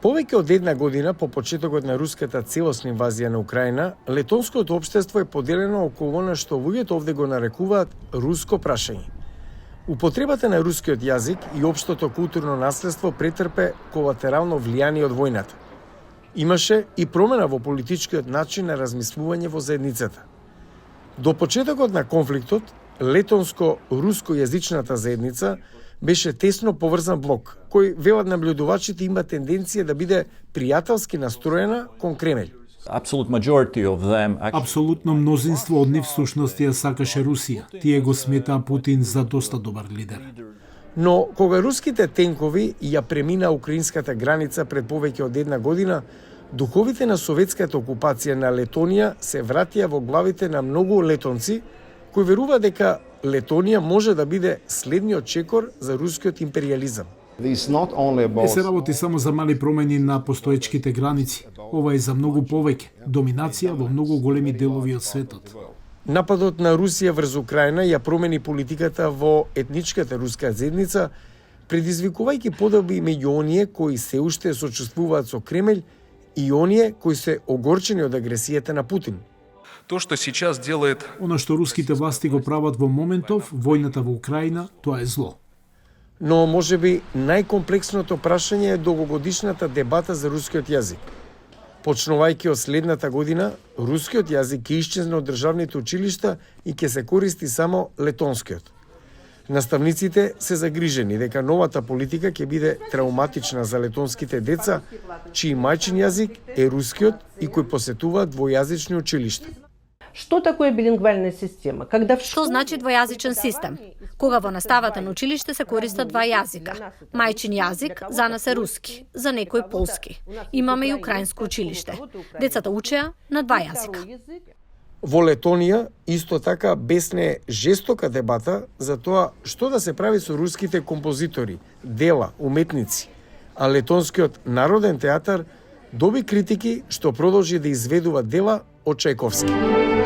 Повеќе од една година по почетокот на руската целосна инвазија на Украина, летонското општество е поделено околу она што луѓето овде го нарекуваат руско прашање. Употребата на рускиот јазик и општото културно наследство претрпе колатерално влијание од војната. Имаше и промена во политичкиот начин на размислување во заедницата. До почетокот на конфликтот, летонско-руско јазичната заедница беше тесно поврзан блок, кој, велат наблюдувачите, има тенденција да биде пријателски настроена кон Кремљ. Апсолутно мнозинство од нив всушност ја сакаше Русија. Тие го сметаа Путин за доста добар лидер. Но кога руските тенкови ја премина украинската граница пред повеќе од една година, духовите на советската окупација на Летонија се вратија во главите на многу летонци кои верува дека Летонија може да биде следниот чекор за рускиот империализам. Не се работи само за мали промени на постоечките граници. Ова е за многу повеќе, доминација во многу големи делови од светот. Нападот на Русија врз Украина ја промени политиката во етничката руска заедница, предизвикувајќи поделби меѓу оние кои се уште сочувствуваат со Кремљ и оние кои се огорчени од агресијата на Путин. Она што руските власти го прават во моментов, војната во Украина, тоа е зло. Но можеби најкомплексното прашање е долгогодишната дебата за рускиот јазик. Почнувајќи од следната година, рускиот јазик ќе исчезне од државните училишта и ќе се користи само летонскиот. Наставниците се загрижени дека новата политика ќе биде трауматична за летонските деца, чиј мајчин јазик е рускиот и кои посетуваат двојазични училишта. Што такое билингвална система? Што значи двојазичен систем? Кога во наставата на училиште се користат два јазика. Мајчин јазик за нас е руски, за некој полски. Имаме и украинско училиште. Децата учеа на два јазика. Во Летонија исто така бесне жестока дебата за тоа што да се прави со руските композитори, дела, уметници, а летонскиот народен театар доби критики што продолжи да изведува дела од Чајковски.